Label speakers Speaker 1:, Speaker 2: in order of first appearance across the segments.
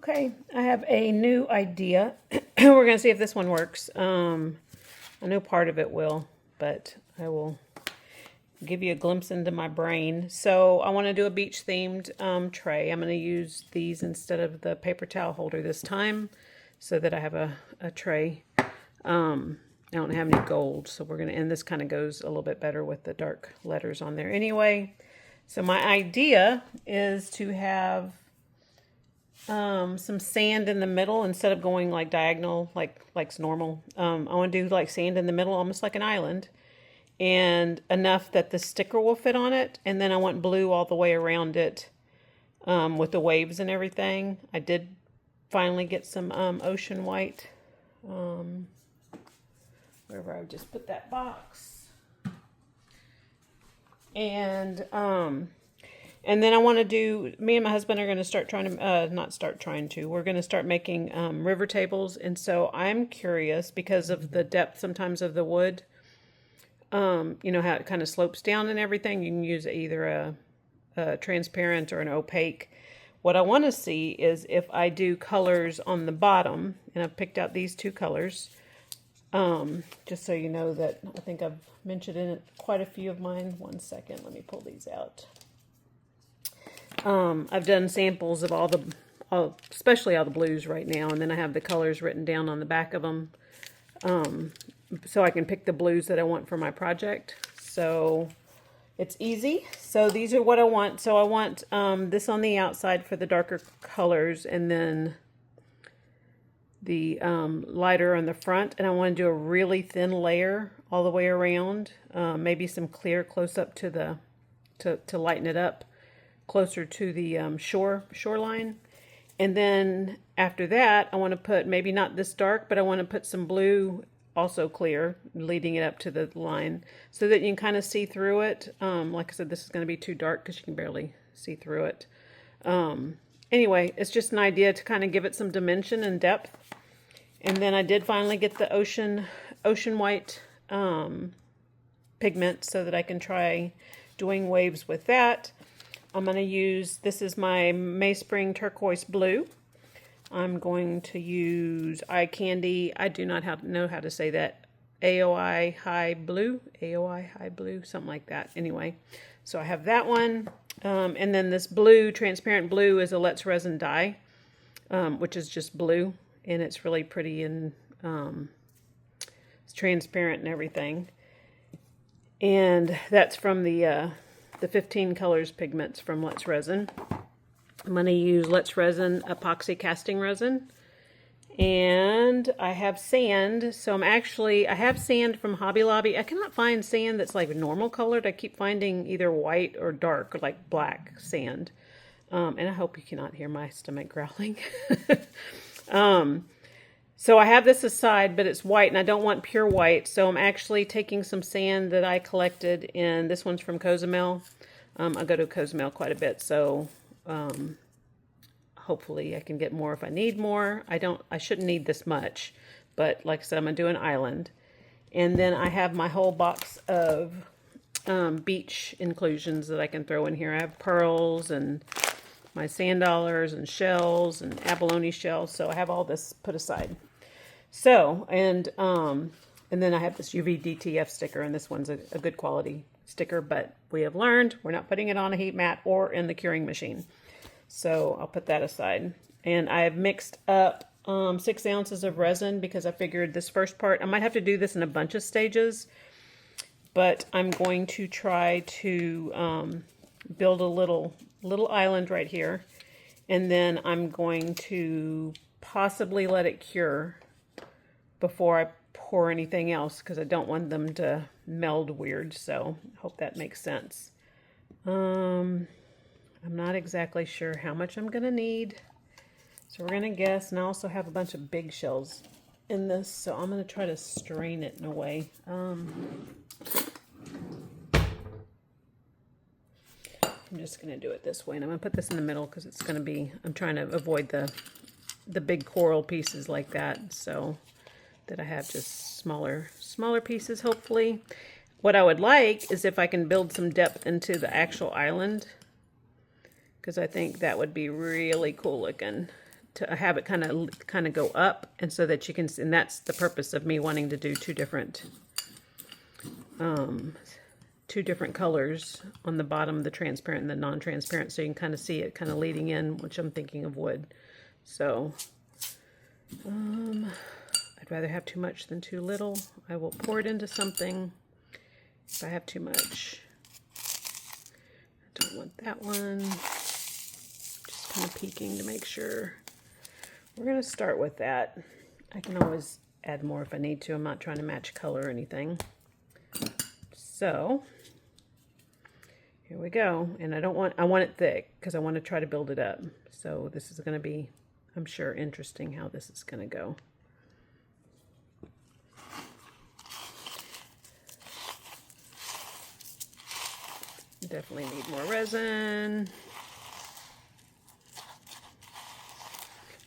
Speaker 1: Okay, I have a new idea. We're going to see if this one works. I know part of it will, but I will give you a glimpse into my brain. So I want to do a beach themed tray. I'm going to use these instead of the paper towel holder this time so that I have a tray. I don't have any gold, so we're going to, and this kind of goes a little bit better with the dark letters on there anyway. So my idea is to have some sand in the middle instead of going like diagonal, like normal. I want to do like sand in the middle, almost like an island, and enough that the sticker will fit on it. And then I want blue all the way around it with the waves and everything. I did finally get some ocean white. Wherever I just put that box. And then I want to do, me and my husband are going to start trying to, we're going to start making river tables. And so I'm curious because of the depth sometimes of the wood, you know, how it kind of slopes down and everything. You can use either a transparent or an opaque. What I want to see is if I do colors on the bottom, and I've picked out these two colors, just so you know that I think I've mentioned in it quite a few of mine. One second, let me pull these out. I've done samples of especially all the blues right now, and then I have the colors written down on the back of them, so I can pick the blues that I want for my project. So it's easy. So these are what I want. So I want this on the outside for the darker colors, and then the lighter on the front, and I want to do a really thin layer all the way around, maybe some clear close up to the to lighten it up closer to the shoreline. And then after that I want to put, maybe not this dark, but I want to put some blue also clear leading it up to the line so that you can kind of see through it. Like I said, this is going to be too dark because you can barely see through it. Anyway, it's just an idea to kind of give it some dimension and depth. And then I did finally get the ocean white pigment so that I can try doing waves with that. I'm going to use, this is my May Spring Turquoise Blue. I'm going to use Eye Candy. I do not know how to say that. AOI High Blue, something like that. Anyway, so I have that one. And then this blue, transparent blue, is a Let's Resin dye, which is just blue, and it's really pretty, and it's transparent and everything. And that's from the 15 Colors pigments from Let's Resin. I'm going to use Let's Resin epoxy casting resin. And I have sand. So I have sand from Hobby Lobby. I cannot find sand that's like normal colored. I keep finding either white or dark, or like black sand. And I hope you cannot hear my stomach growling. So I have this aside, but it's white, and I don't want pure white. So I'm actually taking some sand that I collected, and this one's from Cozumel. I go to Cozumel quite a bit, so hopefully I can get more if I need more. I shouldn't need this much, but like I said, I'm going to do an island. And then I have my whole box of beach inclusions that I can throw in here. I have pearls and my sand dollars and shells and abalone shells. So I have all this put aside. So, and then I have this UV DTF sticker, and this one's a good quality sticker, but we have learned we're not putting it on a heat mat or in the curing machine. So I'll put that aside. And I have mixed up 6 ounces of resin because I figured this first part, I might have to do this in a bunch of stages, but I'm going to try to build a little island right here. And then I'm going to possibly let it cure before I pour anything else, because I don't want them to meld weird. So I hope that makes sense. I'm not exactly sure how much I'm going to need. So we're going to guess. And I also have a bunch of big shells in this, so I'm going to try to strain it in a way. I'm just going to do it this way, and I'm going to put this in the middle because it's going to be, I'm trying to avoid the big coral pieces like that, so that I have just smaller pieces, hopefully. What I would like is if I can build some depth into the actual island, because I think that would be really cool looking to have it kind of go up, and so that you can, and that's the purpose of me wanting to do two different colors on the bottom, the transparent and the non-transparent, so you can kind of see it kind of leading in, which I'm thinking of wood. So I'd rather have too much than too little. I will pour it into something if I have too much. I don't want that one. Just kind of peeking to make sure. We're going to start with that. I can always add more if I need to. I'm not trying to match color or anything. So here we go. And I want it thick because I want to try to build it up. So this is going to be, I'm sure, interesting how this is going to go. Definitely need more resin.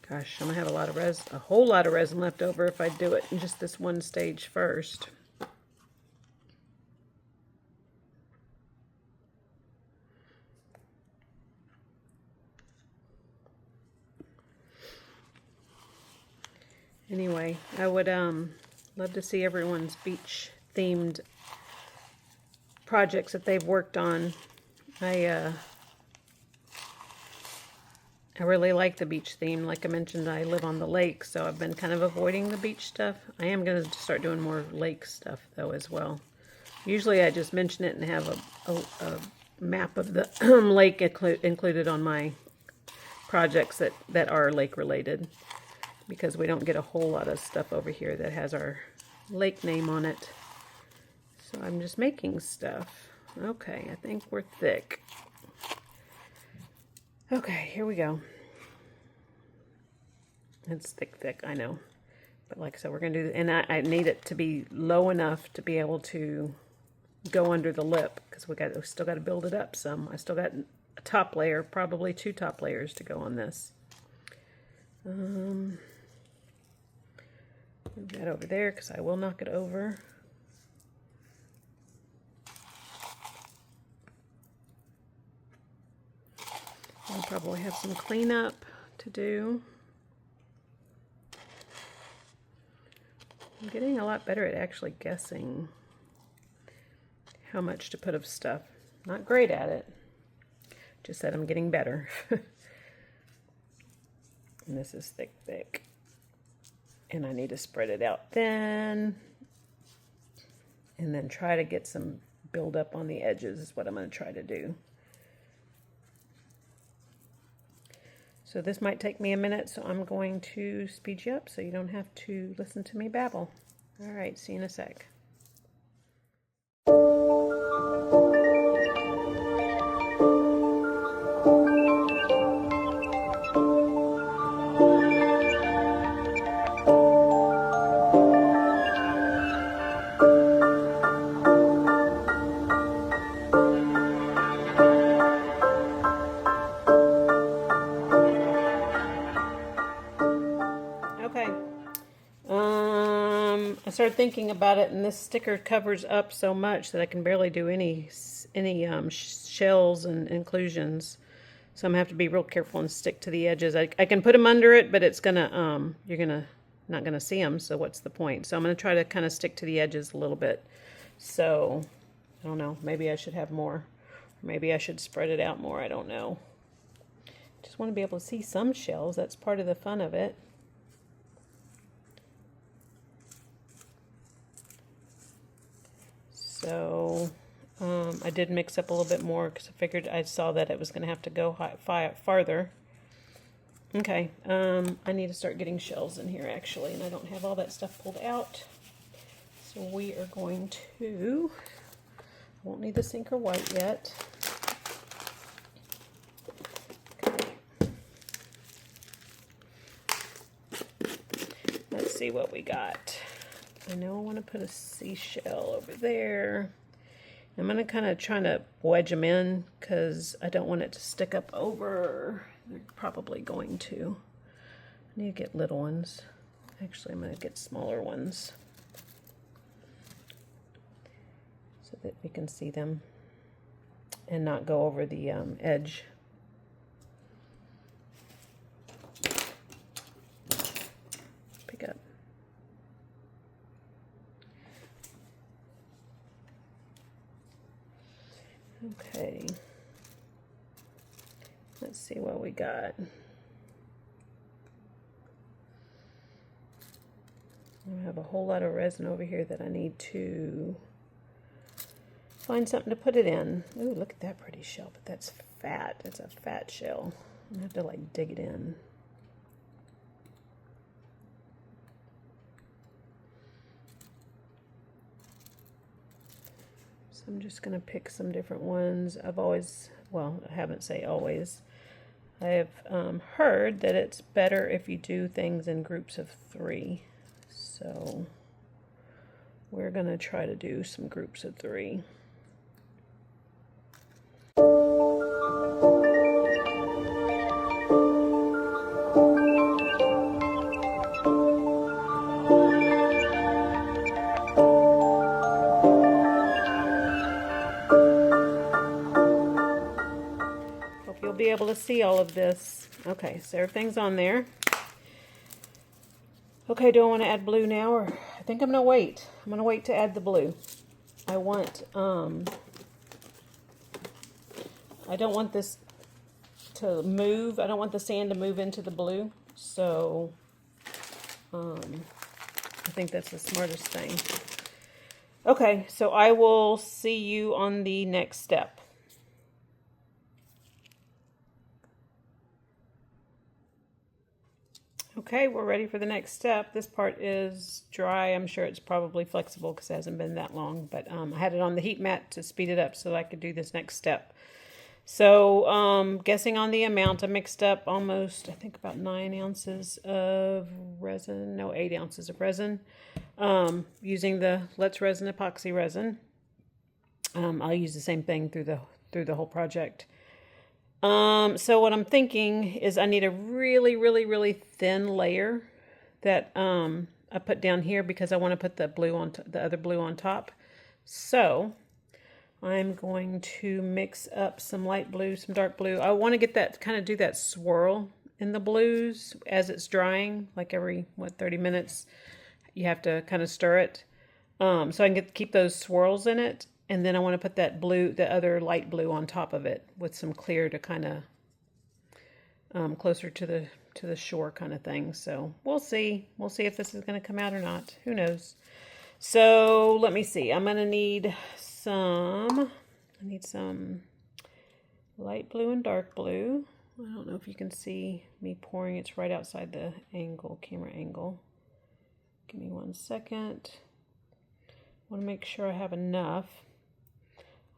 Speaker 1: Gosh, I'm gonna have a whole lot of resin left over if I do it in just this one stage first. Anyway, I would love to see everyone's beach themed projects that they've worked on. I really like the beach theme. Like I mentioned, I live on the lake, so I've been kind of avoiding the beach stuff. I am going to start doing more lake stuff though as well. Usually I just mention it and have a map of the lake included on my projects that are lake related, because we don't get a whole lot of stuff over here that has our lake name on it. So I'm just making stuff. Okay, I think we're thick. Okay, here we go. It's thick, I know. But like I said, we're going to do, and I need it to be low enough to be able to go under the lip, because we still got to build it up some. I still got a top layer, probably 2 top layers to go on this. Move that over there because I will knock it over. I'll probably have some cleanup to do. I'm getting a lot better at actually guessing how much to put of stuff. Not great at it. Just that I'm getting better. And this is thick. And I need to spread it out thin. And then try to get some build up on the edges is what I'm going to try to do. So this might take me a minute, so I'm going to speed you up so you don't have to listen to me babble. All right, see you in a sec. I started thinking about it, and this sticker covers up so much that I can barely do any shells and inclusions. So I'm gonna have to be real careful and stick to the edges. I can put them under it, but it's gonna you're not gonna see them. So what's the point? So I'm gonna try to kind of stick to the edges a little bit. So I don't know. Maybe I should have more. Maybe I should spread it out more. I don't know. Just want to be able to see some shells. That's part of the fun of it. So I did mix up a little bit more because I saw that it was going to have to go farther. Okay, I need to start getting shells in here actually, and I don't have all that stuff pulled out. So we are going to, I won't need the sinker white yet. Okay. Let's see what we got. I know I want to put a seashell over there. I'm going to kind of try to wedge them in because I don't want it to stick up over. They're probably going to. I need to get little ones. Actually, I'm going to get smaller ones so that we can see them and not go over the edge. Okay. Let's see what we got. I have a whole lot of resin over here that I need to find something to put it in. Ooh, look at that pretty shell, but that's fat. It's a fat shell. I'm gonna have to like dig it in. So I'm just gonna pick some different ones. I've always, well, I haven't say always. I've heard that it's better if you do things in groups of 3. So we're going to try to do some groups of 3. Hope you'll be able to see all of this. Okay, so everything's on there. Okay, do I want to add blue now, or I think I'm going to wait. I'm going to wait to add the blue. I want, I don't want this to move. I don't want the sand to move into the blue. So, I think that's the smartest thing. Okay, so I will see you on the next step. Okay, we're ready for the next step. This part is dry. I'm sure it's probably flexible because it hasn't been that long, but I had it on the heat mat to speed it up so that I could do this next step. So, guessing on the amount, I mixed up almost, I think about 9 ounces of resin, no, 8 ounces of resin, using the Let's Resin epoxy resin. I'll use the same thing through the whole project. So what I'm thinking is I need a really, really, really thin layer that I put down here because I want to put the blue on the other blue on top. So I'm going to mix up some light blue, some dark blue. I want to get that, kind of do that swirl in the blues as it's drying, like every, 30 minutes. You have to kind of stir it. So I can keep those swirls in it. And then I want to put that blue, the other light blue on top of it with some clear to kind of closer to the shore kind of thing. So we'll see. We'll see if this is going to come out or not. Who knows? So let me see. I'm going to need some light blue and dark blue. I don't know if you can see me pouring. It's right outside the angle, camera angle. Give me 1 second. I want to make sure I have enough.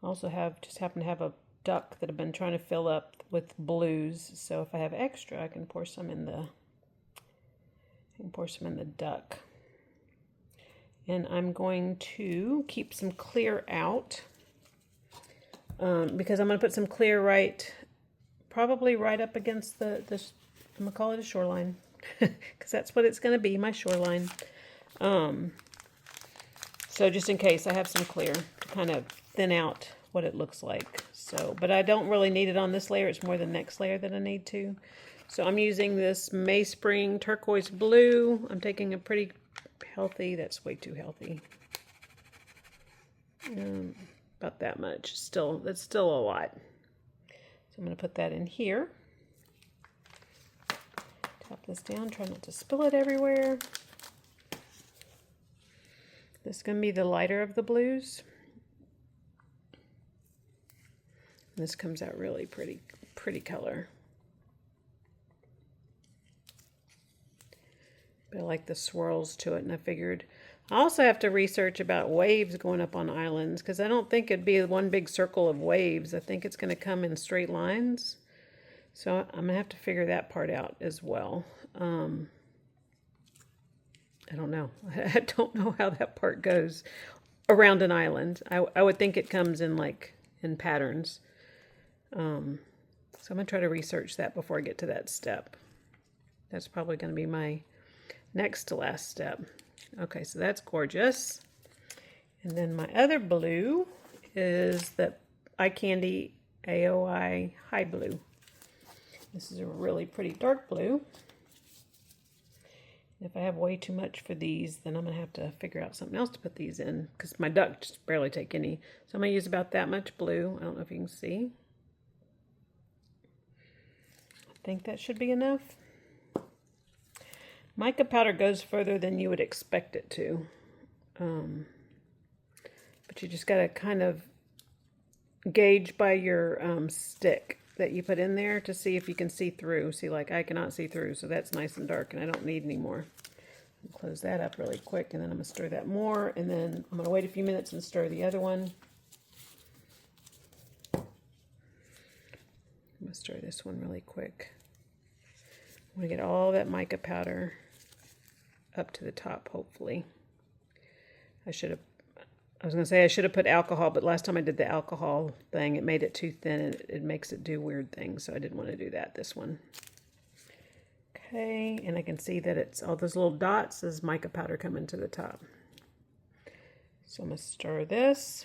Speaker 1: I also just happen to have a duck that I've been trying to fill up with blues. So if I have extra, I can pour some in the duck. And I'm going to keep some clear out because I'm going to put some clear probably right up against I'm going to call it a shoreline because that's what it's going to be, my shoreline. So just in case, I have some clear to kind of thin out what it looks like. So, but I don't really need it on this layer. It's more the next layer that I need to. So I'm using this May Spring turquoise blue. I'm taking a pretty healthy, that's way too healthy. About that much. That's still a lot. So I'm going to put that in here. Tap this down, try not to spill it everywhere. This is going to be the lighter of the blues. This comes out really pretty color. But I like the swirls to it, and I figured I also have to research about waves going up on islands because I don't think it'd be one big circle of waves. I think it's going to come in straight lines. So I'm going to have to figure that part out as well. I don't know. I don't know how that part goes around an island. I would think it comes in in patterns. So I'm going to try to research that before I get to that step. That's probably going to be my next to last step. Okay, so that's gorgeous. And then my other blue is the Eye Candy AOI High Blue. This is a really pretty dark blue. If I have way too much for these, then I'm going to have to figure out something else to put these in, because my ducks barely take any. So I'm going to use about that much blue. I don't know if you can see. I think that should be enough. Mica powder goes further than you would expect it to. But you just got to kind of gauge by your stick that you put in there to see if you can see through. See, like I cannot see through, so that's nice and dark and I don't need any more. Close that up really quick, and then I'm going to stir that more, and then I'm going to wait a few minutes and stir the other one. I'm going to stir this one really quick. I'm going to get all that mica powder up to the top, hopefully. I was going to say I should have put alcohol, but last time I did the alcohol thing, it made it too thin and it makes it do weird things, so I didn't want to do that this one. Okay, and I can see that it's all those little dots as mica powder coming to the top. So I'm going to stir this.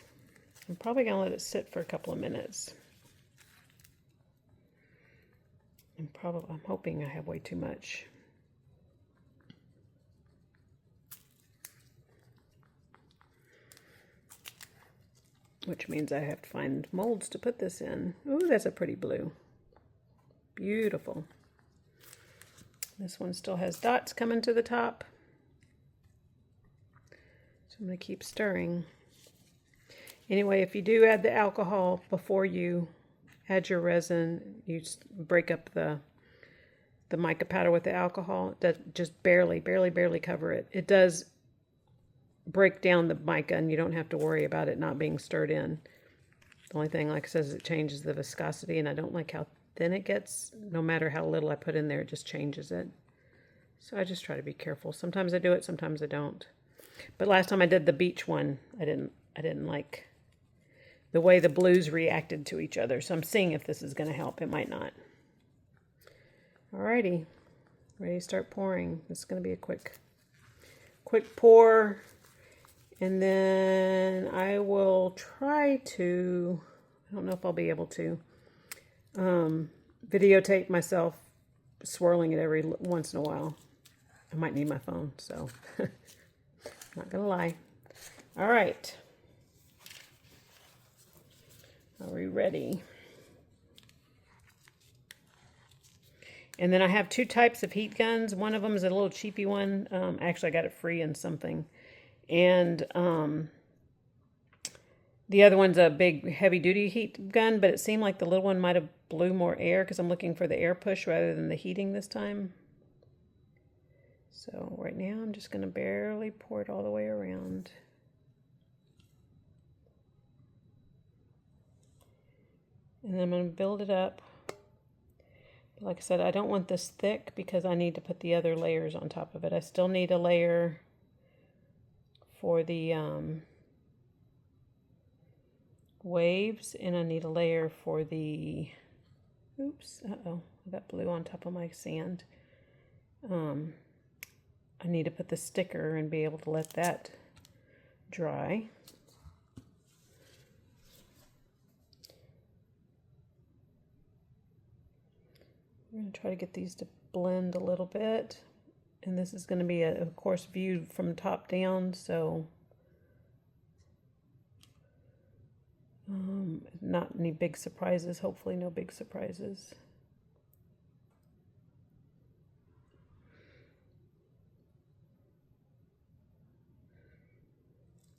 Speaker 1: I'm probably going to let it sit for a couple of minutes. I'm hoping I have way too much. Which means I have to find molds to put this in. Ooh, that's a pretty blue. Beautiful. This one still has dots coming to the top. So I'm going to keep stirring. Anyway, if you do add the alcohol before you add your resin, you break up the mica powder with the alcohol. It does just barely cover it. It does break down the mica, and you don't have to worry about it not being stirred in. The only thing, like I said, is it changes the viscosity, and I don't like how thin it gets. No matter how little I put in there, it just changes it. So I just try to be careful. Sometimes I do it, sometimes I don't. But last time I did the beach one, I didn't like the way the blues reacted to each other. So I'm seeing if this is going to help. It might not. Alrighty, ready to start pouring. This is going to be a quick pour. And then I will try to, I don't know if I'll be able to, videotape myself swirling it every once in a while. I might need my phone, so not gonna lie. All right. Are we ready? And then I have two types of heat guns. One of them is a little cheapy one. Actually, I got it free in something. And the other one's a big heavy-duty heat gun, but it seemed like the little one might have blew more air because I'm looking for the air push rather than the heating this time. So right now I'm just going to barely pour it all the way around. And then I'm going to build it up. But like I said, I don't want this thick because I need to put the other layers on top of it. I still need a layer for the waves, and I need a layer for the, oops, uh-oh, I got blue on top of my sand. I need to put the sticker and be able to let that dry. I'm going to try to get these to blend a little bit. And this is going to be, of course, viewed from the top down, so not any big surprises. Hopefully no big surprises.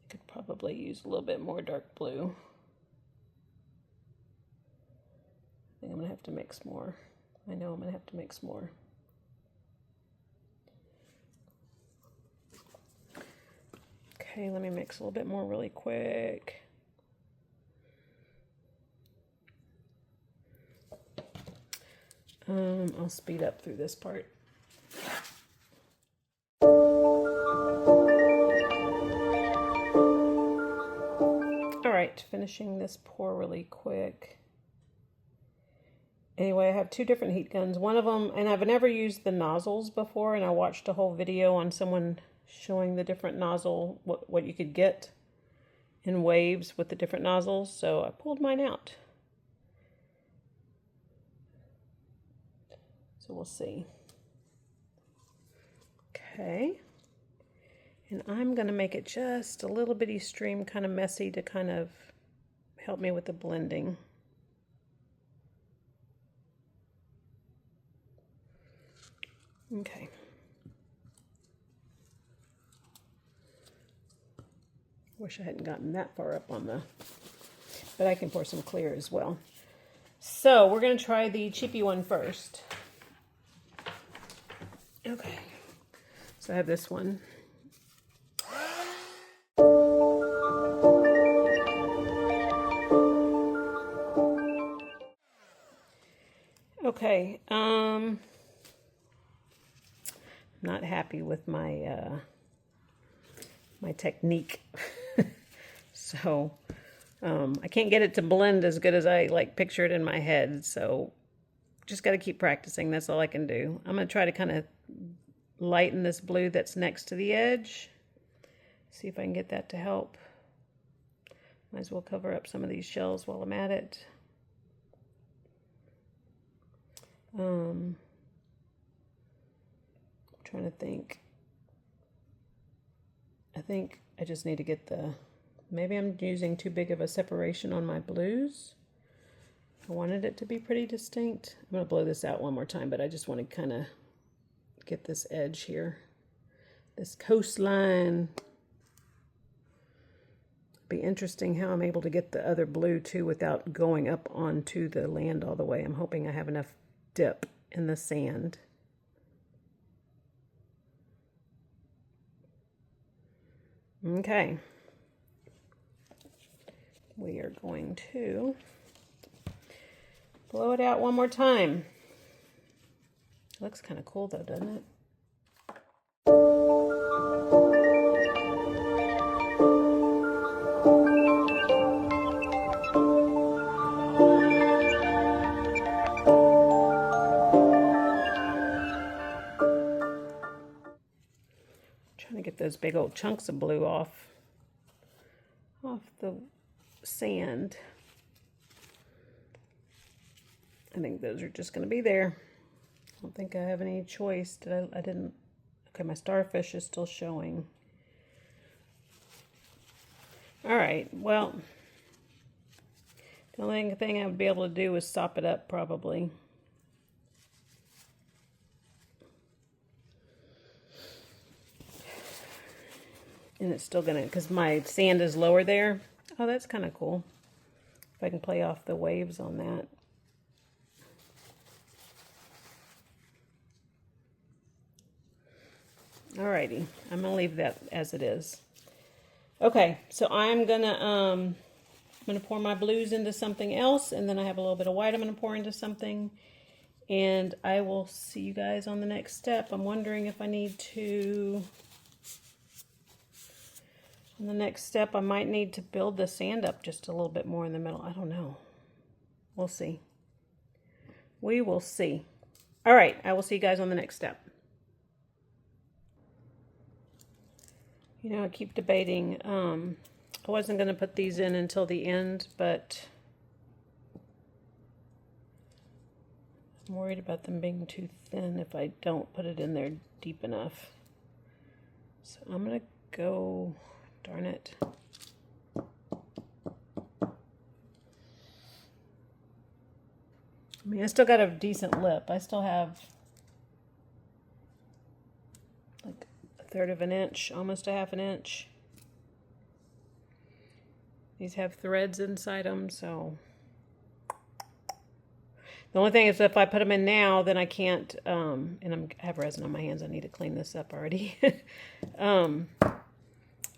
Speaker 1: I could probably use a little bit more dark blue. I think I'm going to have to mix more. I know I'm going to have to mix more. Okay, let me mix a little bit more really quick. I'll speed up through this part. All right, finishing this pour really quick. Anyway, I have two different heat guns. One of them, and I've never used the nozzles before, and I watched a whole video on someone showing the different nozzle, what you could get in waves with the different nozzles, so I pulled mine out. So we'll see. Okay. And I'm going to make it just a little bitty stream, kind of messy, to kind of help me with the blending. Okay. Wish I hadn't gotten that far up on the, but I can pour some clear as well. So we're going to try the cheapy one first. Okay. So I have this one. Okay, not happy with my my technique. So I can't get it to blend as good as I like picture it in my head, so just got to keep practicing. That's all I can do. I'm going to try to kind of lighten this blue that's next to the edge. See if I can get that to help. Might as well cover up some of these shells while I'm at it. I'm trying to think. I think I just need to get the, maybe I'm using too big of a separation on my blues. I wanted it to be pretty distinct. I'm going to blow this out one more time, but I just want to kind of get this edge here. This coastline. Be interesting how I'm able to get the other blue too without going up onto the land all the way. I'm hoping I have enough dip in the sand. Okay. We are going to blow it out one more time. Looks kind of cool though, doesn't it? Trying to get those big old chunks of blue off the sand. I think those are just going to be there. I don't think I have any choice. I didn't. Okay, my starfish is still showing. All right, well, the only thing I would be able to do is sop it up probably. And it's still gonna, because my sand is lower there. Oh, that's kind of cool. If I can play off the waves on that. Alrighty, I'm gonna leave that as it is. Okay, so I'm gonna pour my blues into something else, and then I have a little bit of white I'm gonna pour into something, and I will see you guys on the next step. I'm wondering if I need to. In the next step, I might need to build the sand up just a little bit more in the middle. I don't know. We'll see. We will see. All right, I will see you guys on the next step. You know, I keep debating. I wasn't going to put these in until the end, but I'm worried about them being too thin if I don't put it in there deep enough. So I'm going to go... Darn it. I mean, I still got a decent lip. I still have like 1/3 of an inch, almost a 1/2 inch. These have threads inside them, so the only thing is if I put them in now, then I can't, and I have resin on my hands. I need to clean this up already.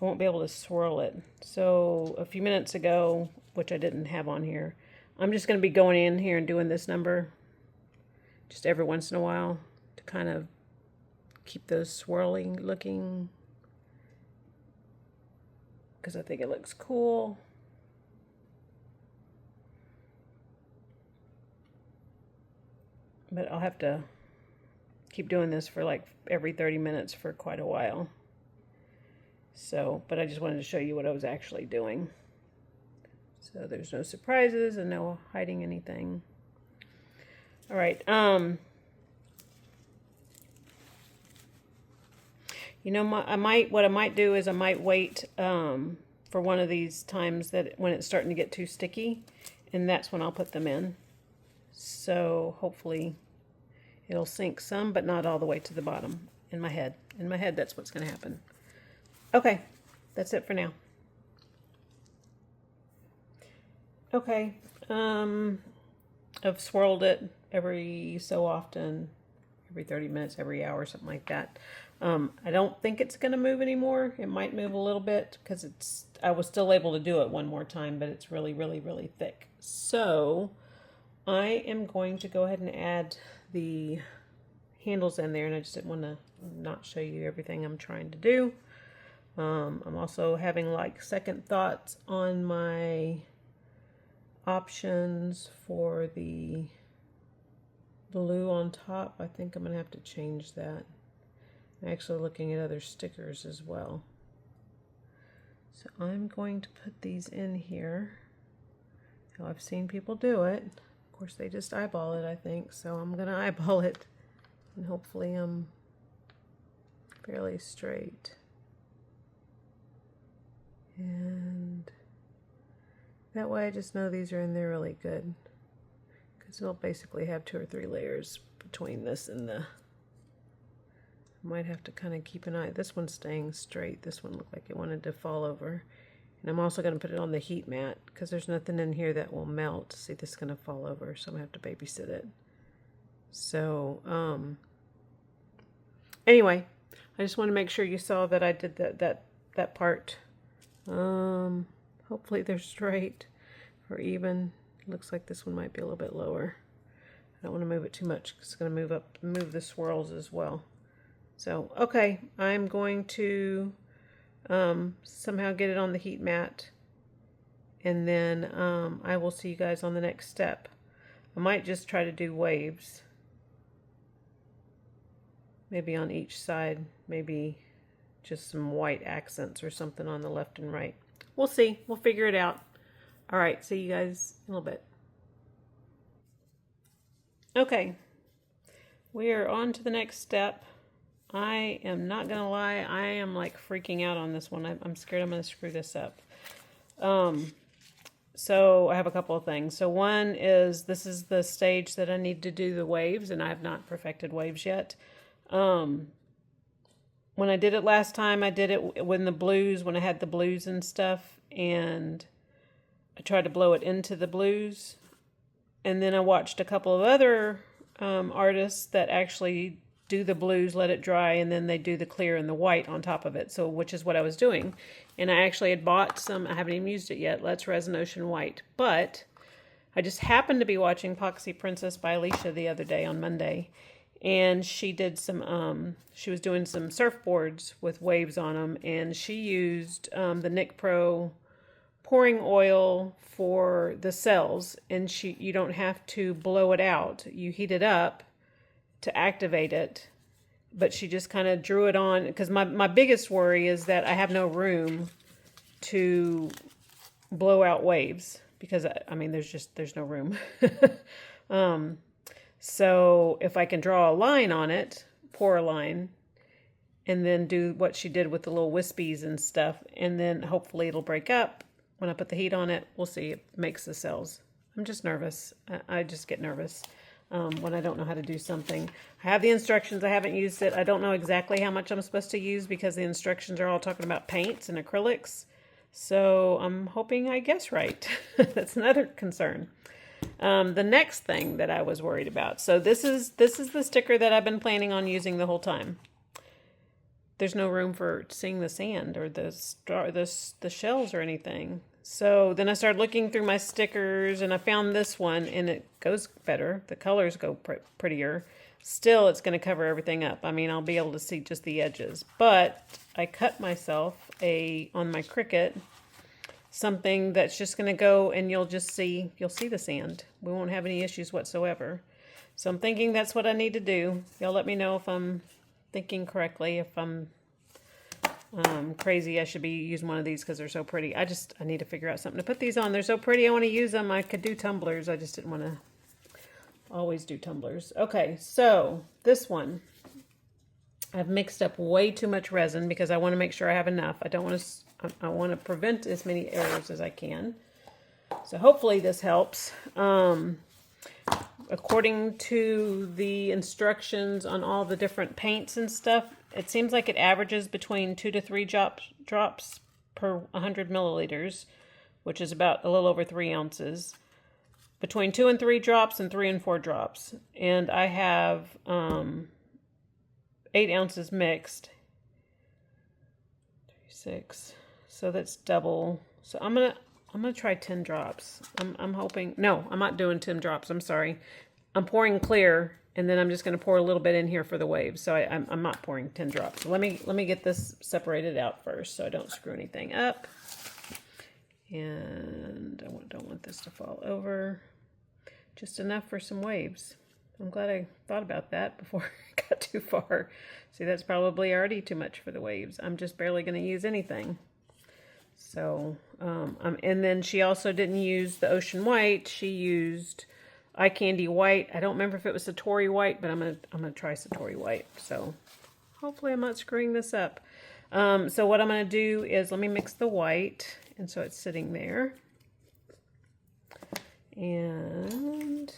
Speaker 1: I won't be able to swirl it. So a few minutes ago, which I didn't have on here, I'm just going to be going in here and doing this number just every once in a while to kind of keep those swirling looking, because I think it looks cool. But I'll have to keep doing this for like every 30 minutes for quite a while. So, but I just wanted to show you what I was actually doing. So there's no surprises and no hiding anything. All right. You know, what I might do is I might wait for one of these times that when it's starting to get too sticky, and that's when I'll put them in. So hopefully it'll sink some, but not all the way to the bottom. In my head, that's what's going to happen. Okay, that's it for now. Okay, I've swirled it every so often, every 30 minutes, every hour, something like that. I don't think it's going to move anymore. It might move a little bit because I was still able to do it one more time, but it's really, really, really thick. So I am going to go ahead and add the handles in there, and I just didn't want to not show you everything I'm trying to do. I'm also having like second thoughts on my options for the blue on top. I think I'm going to have to change that. I'm actually looking at other stickers as well. So I'm going to put these in here. Now I've seen people do it. Of course, they just eyeball it, I think. So I'm going to eyeball it. And hopefully I'm fairly straight. And that way I just know these are in there really good. Because it'll basically have 2 or 3 layers between this and the... I might have to kind of keep an eye. This one's staying straight. This one looked like it wanted to fall over. And I'm also going to put it on the heat mat because there's nothing in here that will melt. See, this is going to fall over, so I'm going to have to babysit it. So, anyway, I just want to make sure you saw that I did that part. Hopefully they're straight or even. Looks like this one might be a little bit lower. I don't want to move it too much because it's going to move the swirls as well. So, okay, I'm going to somehow get it on the heat mat, and then I will see you guys on the next step. I might just try to do waves, maybe on each side, maybe just some white accents or something on the left and right. We'll see. We'll figure it out. All right, see you guys in a little bit. Okay, we are on to the next step. I am not going to lie, I am like freaking out on this one. I'm scared I'm going to screw this up. So I have a couple of things. So one is, this is the stage that I need to do the waves, and I have not perfected waves yet. When I did it last time, I did it when I had the blues and stuff, and I tried to blow it into the blues. And then I watched a couple of other artists that actually do the blues, let it dry, and then they do the clear and the white on top of it. So, which is what I was doing. And I actually had bought some, I haven't even used it yet, Let's Resin Ocean White. But I just happened to be watching Poxy Princess by Alicia the other day on Monday. And she did some, she was doing some surfboards with waves on them. And she used the Nick Pro pouring oil for the cells. And you don't have to blow it out. You heat it up to activate it, but she just kind of drew it on, because my biggest worry is that I have no room to blow out waves, because I mean there's no room. So if I can draw a line on it, pour a line, and then do what she did with the little wispies and stuff, and then hopefully it'll break up when I put the heat on it. We'll see. It makes the cells. I'm just nervous. I just get nervous when I don't know how to do something. I have the instructions. I haven't used it. I don't know exactly how much I'm supposed to use because the instructions are all talking about paints and acrylics. So I'm hoping I guess right. That's another concern. The next thing that I was worried about. So this is the sticker that I've been planning on using the whole time. There's no room for seeing the sand or the shells or anything. So then I started looking through my stickers, and I found this one, and it goes better. The colors go prettier. Still, it's going to cover everything up. I mean, I'll be able to see just the edges. But I cut myself on my Cricut, something that's just going to go, and you'll see the sand. We won't have any issues whatsoever. So I'm thinking that's what I need to do. Y'all let me know if I'm thinking correctly. If I'm crazy, I should be using one of these because they're so pretty. I need to figure out something to put these on. They're so pretty. I want to use them. I could do tumblers. I just didn't want to always do tumblers. Okay, so this one. I've mixed up way too much resin because I want to make sure I have enough. I want to prevent as many errors as I can. So hopefully this helps. According to the instructions on all the different paints and stuff, it seems like it averages between 2 to 3 drops per 100 milliliters, which is about a little over 3 ounces. Between 2 and 3 drops and 3 and 4 drops. And I have 8 ounces mixed. 6. So that's double. So I'm gonna try 10 drops. I'm hoping. No, I'm not doing 10 drops. I'm sorry. I'm pouring clear, and then I'm just gonna pour a little bit in here for the waves. So I'm not pouring 10 drops. So let me get this separated out first, so I don't screw anything up. And I don't want this to fall over. Just enough for some waves. I'm glad I thought about that before I got too far. See, that's probably already too much for the waves. I'm just barely going to use anything. So, and then she also didn't use the ocean white. She used eye candy white. I don't remember if it was Satori white, but I'm gonna try Satori white. So, hopefully I'm not screwing this up. So what I'm gonna do is let me mix the white, and so it's sitting there. And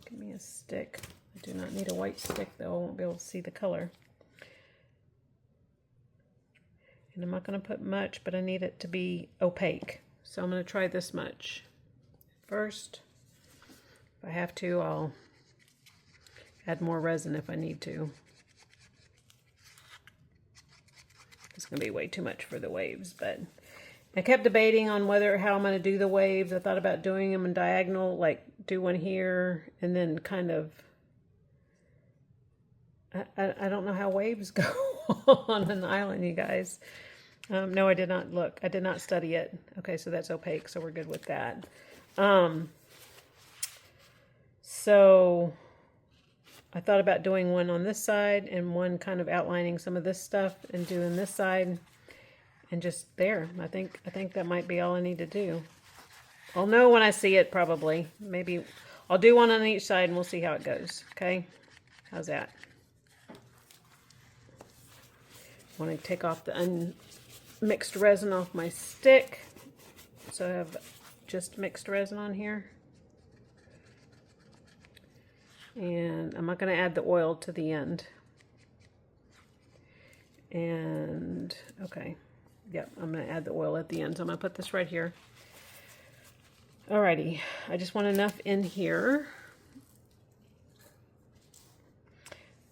Speaker 1: give me a stick. I do not need a white stick though. I won't be able to see the color. And I'm not going to put much, but I need it to be opaque. So I'm going to try this much. First, if I have to, I'll add more resin if I need to. It's going to be way too much for the waves, but I kept debating on how I'm going to do the waves. I thought about doing them in diagonal, like do one here, and then kind of, I don't know how waves go on an island, you guys. No, I did not look. I did not study it. Okay, so that's opaque, so we're good with that. So I thought about doing one on this side and one kind of outlining some of this stuff and doing this side and just there. I think that might be all I need to do. I'll know when I see it probably. Maybe I'll do one on each side and we'll see how it goes. Okay? How's that? I want to take off the unmixed resin off my stick. So I have just mixed resin on here. And I'm not going to add the oil to the end. And, okay. Yep, I'm going to add the oil at the end. So I'm going to put this right here. Alrighty. I just want enough in here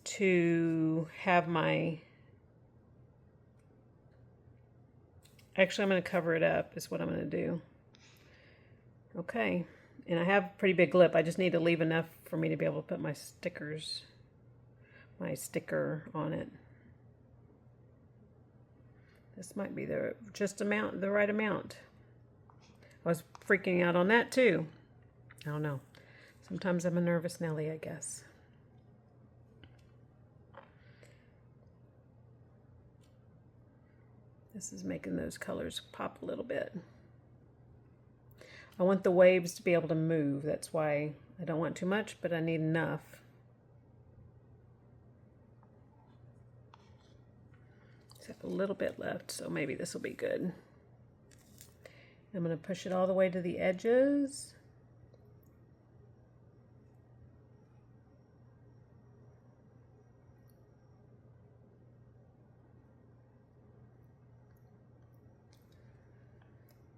Speaker 1: to have my... Actually, I'm going to cover it up is what I'm going to do. Okay. And I have a pretty big lip. I just need to leave enough for me to be able to put my sticker on it. This might be the right amount. I was freaking out on that too. I don't know. Sometimes I'm a nervous Nelly, I guess. This is making those colors pop a little bit. I want the waves to be able to move. That's why I don't want too much, but I need enough. Except a little bit left, so maybe this will be good. I'm going to push it all the way to the edges.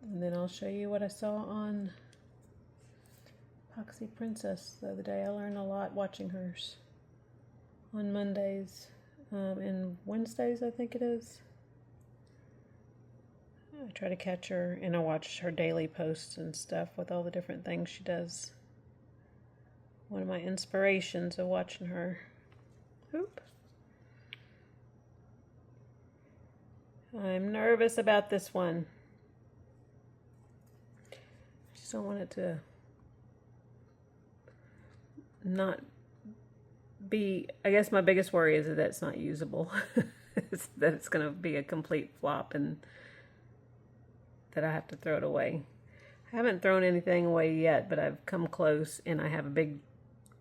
Speaker 1: And then I'll show you what I saw on Epoxy Princess the other day. I learned a lot watching hers on Mondays and Wednesdays, I think it is. I try to catch her and I watch her daily posts and stuff with all the different things she does. One of my inspirations of watching her. Oop. I'm nervous about this one. I don't want it to not be, I guess my biggest worry is that it's not usable. That it's going to be a complete flop and that I have to throw it away. I haven't thrown anything away yet, but I've come close and I have a big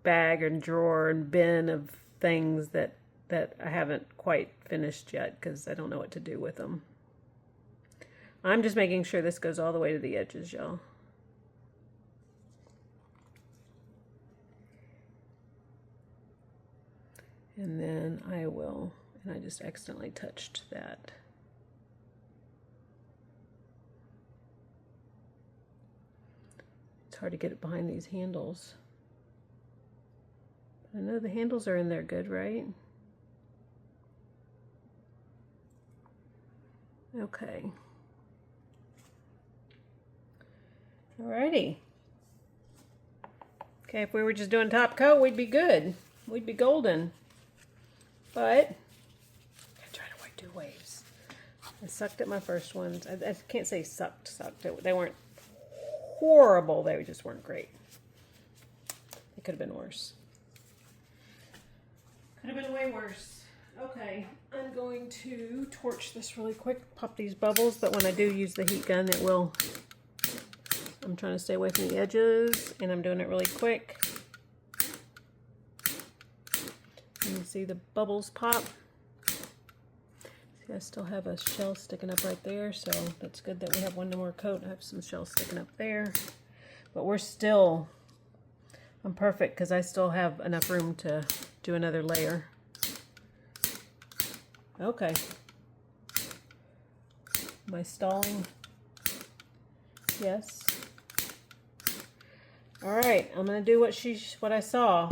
Speaker 1: bag and drawer and bin of things that that I haven't quite finished yet because I don't know what to do with them. I'm just making sure this goes all the way to the edges, y'all. And then I will, and I just accidentally touched that. It's hard to get it behind these handles. I know the handles are in there good, right? Okay. Alrighty. Okay, if we were just doing top coat, we'd be good. We'd be golden. But I tried to do waves. I sucked at my first ones. I can't say sucked. They weren't horrible. They just weren't great. They could have been worse. Could have been way worse. Okay, I'm going to torch this really quick. Pop these bubbles, but when I do use the heat gun, it will. I'm trying to stay away from the edges, and I'm doing it really quick. You can see the bubbles pop. See, I still have a shell sticking up right there, so that's good that we have one more coat. I have some shells sticking up there. But we're still, I'm perfect because I still have enough room to do another layer. Okay. Am I stalling? Yes. All right, I'm gonna do what I saw.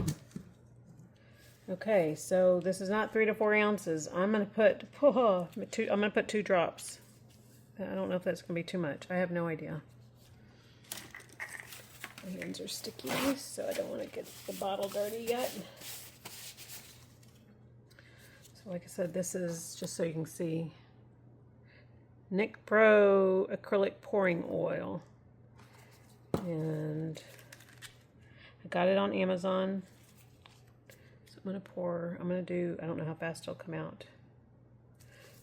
Speaker 1: Okay, so this is not 3 to 4 ounces. I'm gonna put I'm gonna put 2 drops. I don't know if that's gonna be too much. I have no idea. My hands are sticky, so I don't want to get the bottle dirty yet. So like I said, this is just so you can see. Nick Pro acrylic pouring oil, and I got it on Amazon. So I'm gonna do, I don't know how fast it'll come out.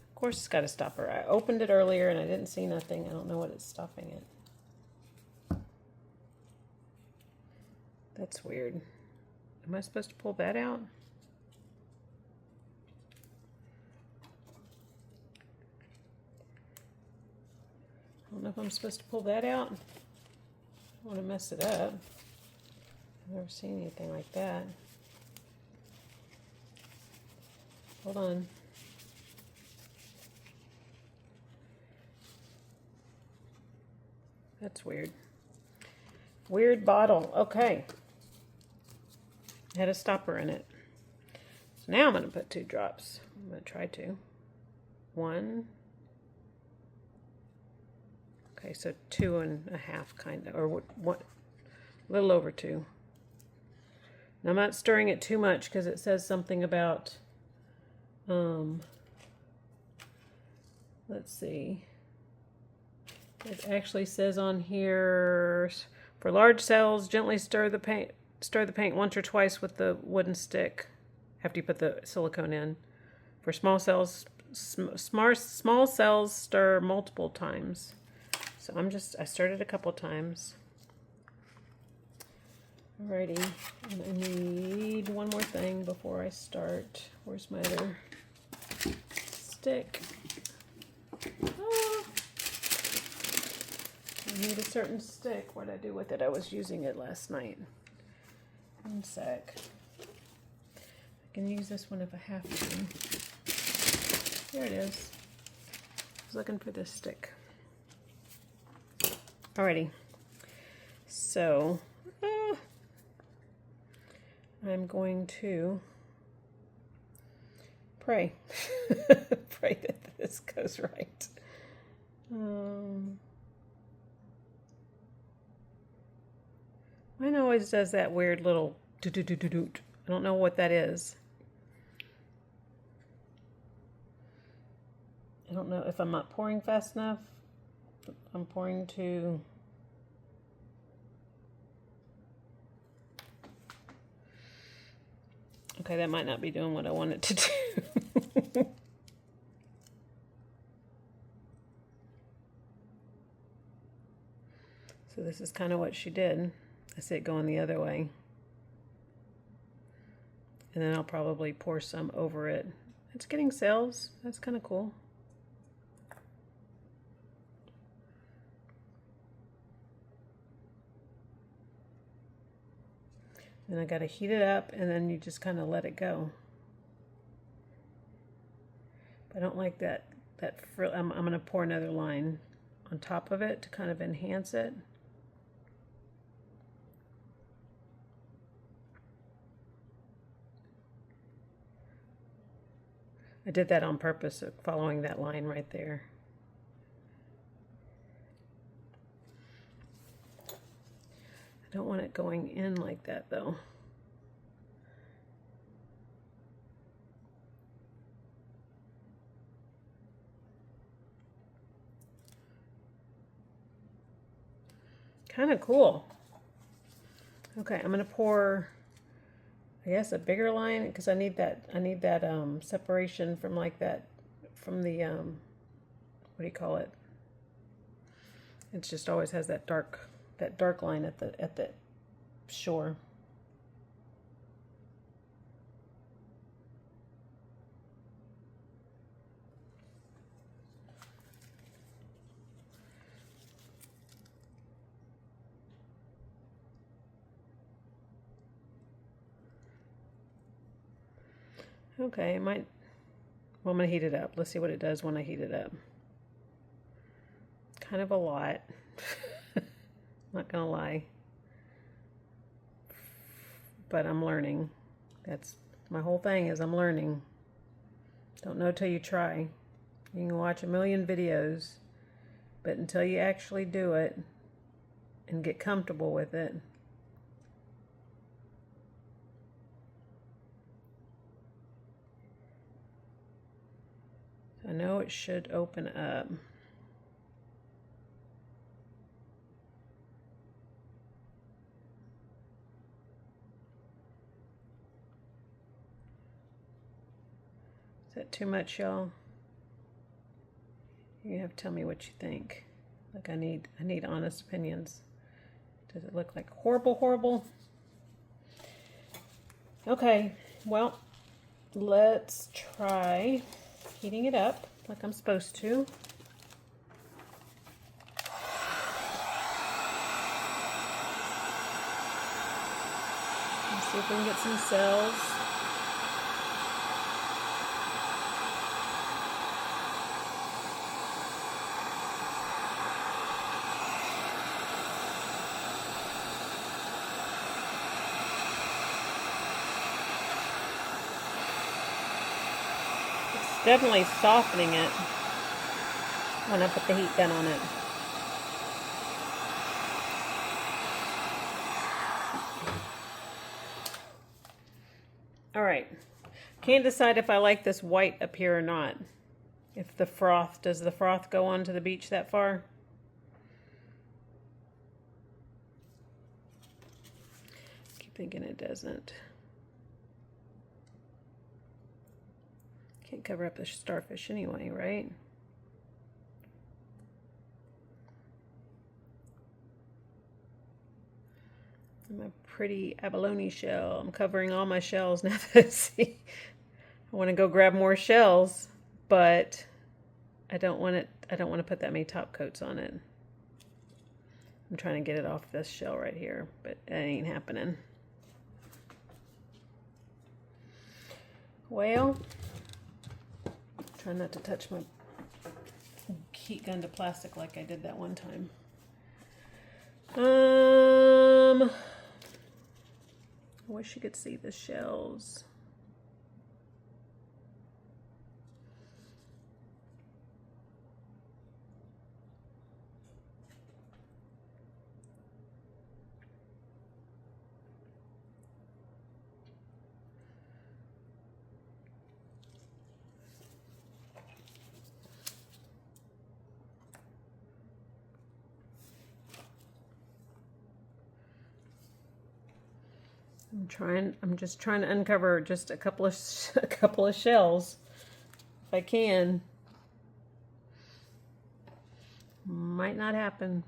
Speaker 1: Of course it's got a stopper. I opened it earlier and I didn't see nothing. I don't know what it's stopping it. That's weird. Am I supposed to pull that out? I don't know if I'm supposed to pull that out. I don't want to mess it up. I've never seen anything like that. Hold on. That's weird. Weird bottle. Okay. It had a stopper in it. So now I'm going to put 2 drops. I'm going to try to. 1. Okay, so 2.5 kind of, or what? A little over 2. Now I'm not stirring it too much because it says something about, let's see. It actually says on here, for large cells, gently stir the paint once or twice with the wooden stick after you put the silicone in. For small cells, small cells stir multiple times. So I stirred it a couple times. Alrighty, and I need one more thing before I start. Where's my other stick? Oh. I need a certain stick. What did I do with it? I was using it last night. One sec. I can use this one if I have to. There it is. I was looking for this stick. Alrighty. So, I'm going to pray. Pray that this goes right. Mine always does that weird little doot. I don't know what that is. I don't know if I'm not pouring fast enough. I'm pouring to... Okay, that might not be doing what I want it to do. So this is kind of what she did. I see it going the other way. and then I'll probably pour some over it. It's getting cells. That's kind of cool. Then I got to heat it up, and then you just kind of let it go. But I don't like that frill. I'm going to pour another line on top of it to kind of enhance it. I did that on purpose, following that line right there. I don't want it going in like that though. Kind of cool. Okay, I'm gonna pour, I guess, a bigger line because I need that separation from like that, from the what do you call it? It just always has that dark line at the shore. Okay, it might, well, I'm gonna heat it up. Let's see what it does when I heat it up. Kind of a lot. Not gonna lie. But I'm learning. That's my whole thing, is I'm learning. Don't know till you try. You can watch a million videos, but until you actually do it and get comfortable with it, I know it should open up. Is that too much, y'all? You have to tell me what you think. Like, I need honest opinions. Does it look like horrible? Okay, well, let's try heating it up like I'm supposed to. Let's see if we can get some cells. Definitely softening it when I put the heat gun on it. All right, can't decide if I like this white up here or not. If the froth, does the froth go onto the beach that far? I keep thinking it doesn't. Can't cover up the starfish anyway, right? My pretty abalone shell. I'm covering all my shells now. See, I want to go grab more shells, but I don't want to put that many top coats on it. I'm trying to get it off this shell right here, but that ain't happening. Well, try not to touch my heat gun to plastic like I did that one time. I wish you could see the shells. I'm just trying to uncover just a couple of shells if I can. Might not happen.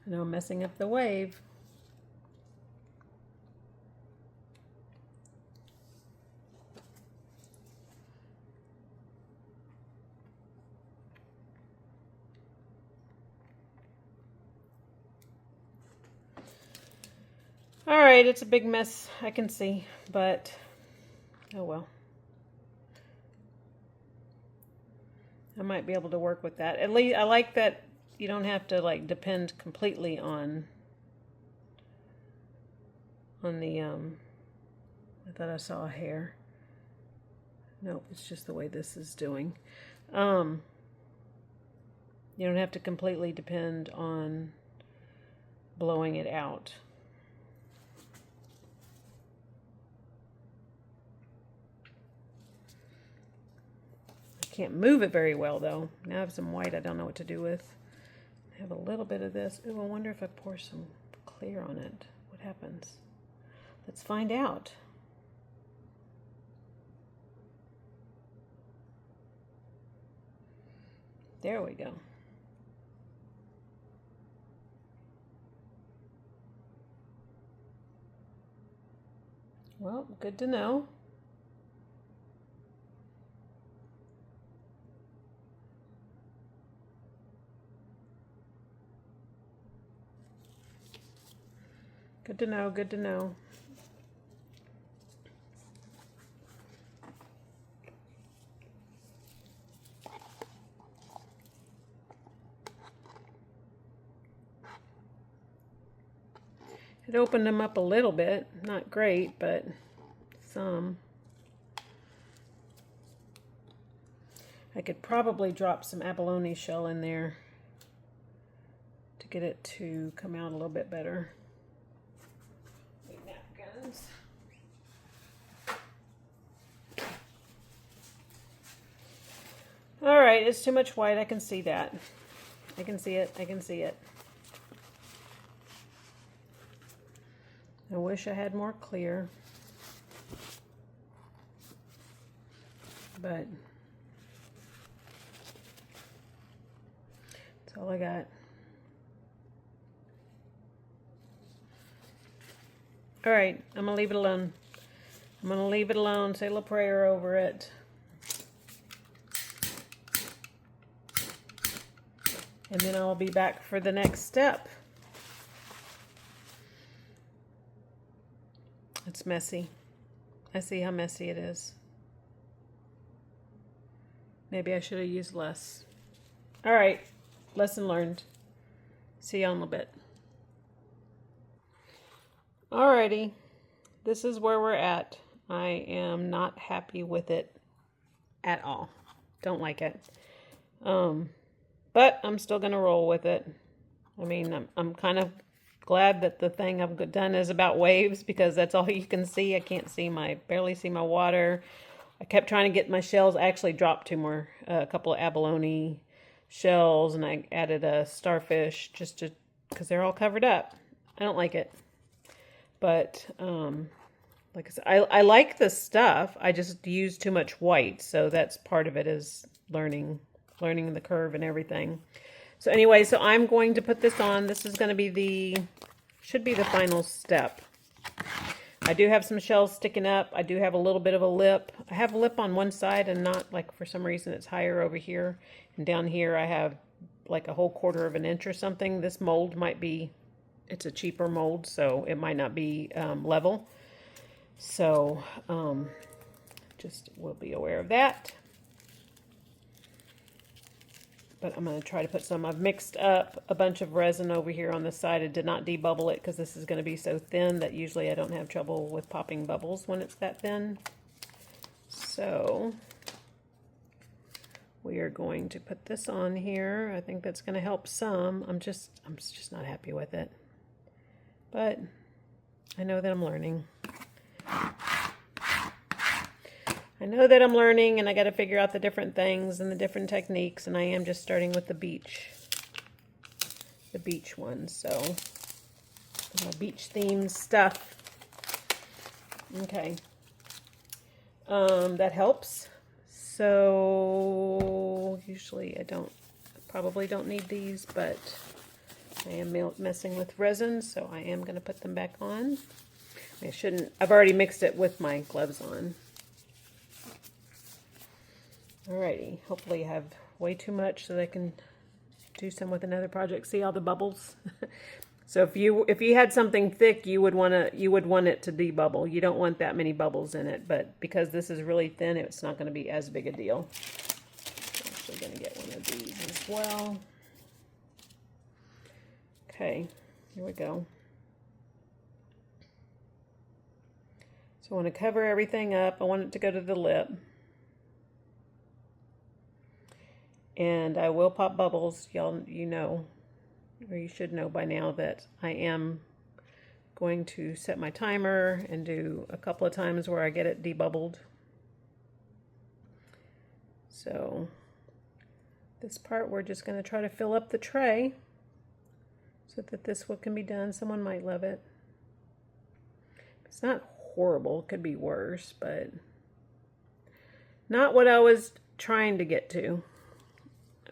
Speaker 1: I know I'm messing up the wave. All right, it's a big mess, I can see, but oh well. I might be able to work with that. At least I like that you don't have to like depend completely on the I thought I saw a hair. Nope, it's just the way this is doing. You don't have to completely depend on blowing it out. I can't move it very well though. Now I have some white I don't know what to do with. I have a little bit of this. Ooh, I wonder if I pour some clear on it, what happens? Let's find out. There we go. Well, good to know. Good to know, good to know. It opened them up a little bit. Not great, but some. I could probably drop some abalone shell in there to get it to come out a little bit better. Napkins. All right, it's too much white. I can see that. I can see it. I can see it. I wish I had more clear, but that's all I got. All right, I'm gonna leave it alone. I'm gonna leave it alone, say a little prayer over it. And then I'll be back for the next step. It's messy. I see how messy it is. Maybe I should have used less. All right, lesson learned. See you in a little bit. Alrighty, this is where we're at. I am not happy with it at all. Don't like it. But I'm still gonna roll with it. I mean, I'm kind of glad that the thing I've done is about waves because that's all you can see. I can't see barely see my water. I kept trying to get my shells. I actually dropped a couple of abalone shells, and I added a starfish because they're all covered up. I don't like it. But like I said, I like the stuff. I just use too much white, so that's part of it is learning the curve and everything. So anyway, so I'm going to put this on. This is going to be should be the final step. I do have some shells sticking up. I do have a little bit of a lip. I have a lip on one side and not like for some reason it's higher over here. And down here I have like a whole 1/4 of an inch or something. This mold might be, it's a cheaper mold, so it might not be level. So just we'll be aware of that. But I'm going to try to put some. I've mixed up a bunch of resin over here on the side. I did not debubble it because this is going to be so thin that usually I don't have trouble with popping bubbles when it's that thin. So we are going to put this on here. I think that's going to help some. I'm just not happy with it. But I know that I'm learning. I know that I'm learning, and I got to figure out the different things and the different techniques, and I am just starting with the beach one, so my beach themed stuff. Okay. That helps. So usually I probably don't need these, but I am messing with resin, so I am going to put them back on. I shouldn't, I've already mixed it with my gloves on. Alrighty, hopefully I have way too much so that I can do some with another project. See all the bubbles? So if you had something thick, you would want it to debubble. You don't want that many bubbles in it, but because this is really thin, it's not going to be as big a deal. I'm actually going to get one of these as well. Okay, here we go. So I want to cover everything up. I want it to go to the lip. And I will pop bubbles. Y'all, you know, or you should know by now that I am going to set my timer and do a couple of times where I get it debubbled. So this part we're just going to try to fill up the tray so that this one can be done. Someone might love it. It's not horrible, it could be worse, but not what I was trying to get to.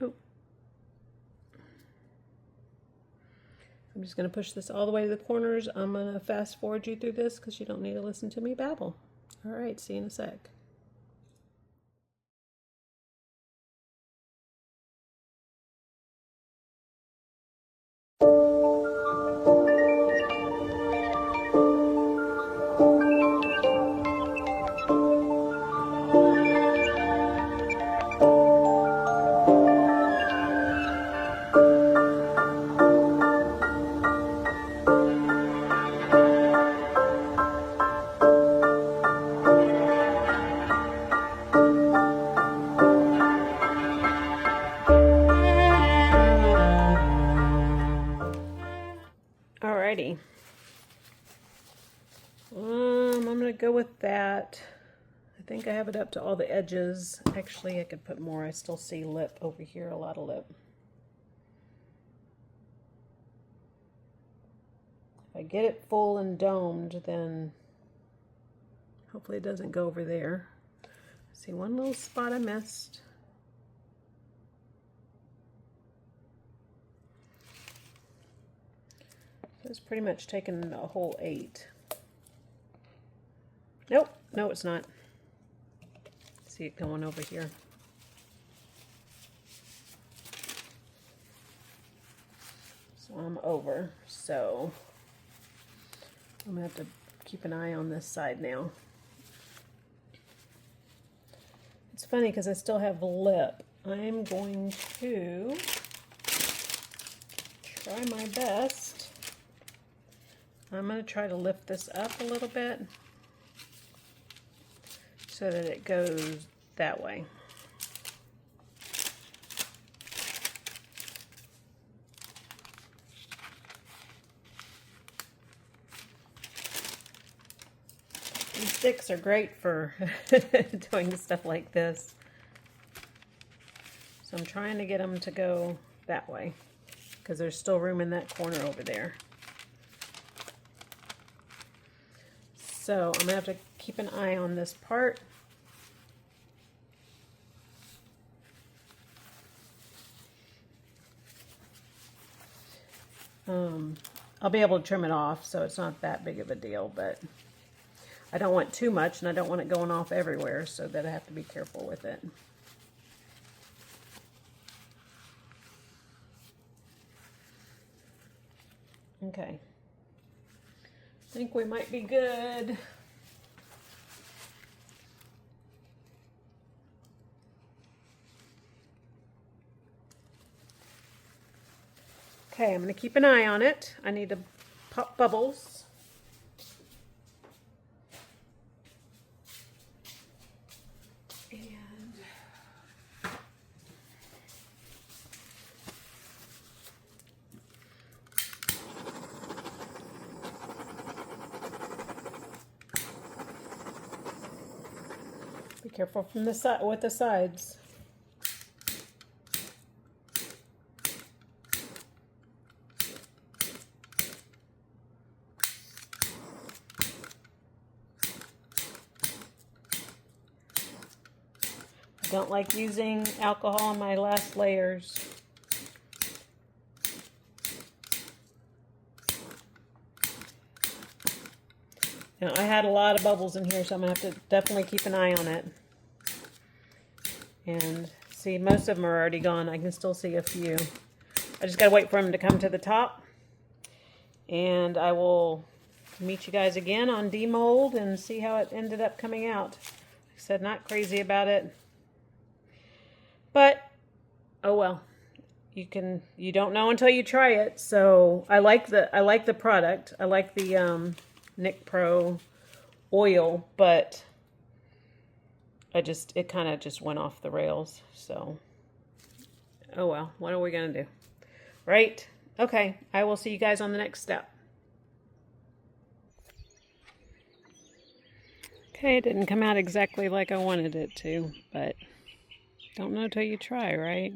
Speaker 1: Oh. I'm just going to push this all the way to the corners. I'm going to fast forward you through this because you don't need to listen to me babble. All right, see you in a sec. Alrighty. I'm gonna go with that. I think I have it up to all the edges. Actually, I could put more. I still see lip over here, a lot of lip. If I get it full and domed, then hopefully it doesn't go over there. See one little spot I missed. It's pretty much taken a whole 8. Nope, no it's not. See it going over here. So I'm over, so I'm gonna have to keep an eye on this side now. It's funny because I still have lip. I'm going to try my best. I'm going to try to lift this up a little bit so that it goes that way. These sticks are great for doing stuff like this. So I'm trying to get them to go that way because there's still room in that corner over there. So I'm gonna have to keep an eye on this part. I'll be able to trim it off, so it's not that big of a deal, but I don't want too much and I don't want it going off everywhere, so that I have to be careful with it. Okay. I think we might be good. Okay, I'm going to keep an eye on it. I need to pop bubbles. Be careful from the side with the sides. I don't like using alcohol on my last layers. Now, I had a lot of bubbles in here, so I'm going to have to definitely keep an eye on it. And see, most of them are already gone. I can still see a few. I just got to wait for them to come to the top. And I will meet you guys again on demold and see how it ended up coming out. Like I said, not crazy about it, but oh well. You don't know until you try it. So I like the product. I like the Nick Pro oil, but it kind of just went off the rails. So oh well, what are we gonna do, right? Okay, I will see you guys on the next step. Okay, it didn't come out exactly like I wanted it to, but don't know till you try, right?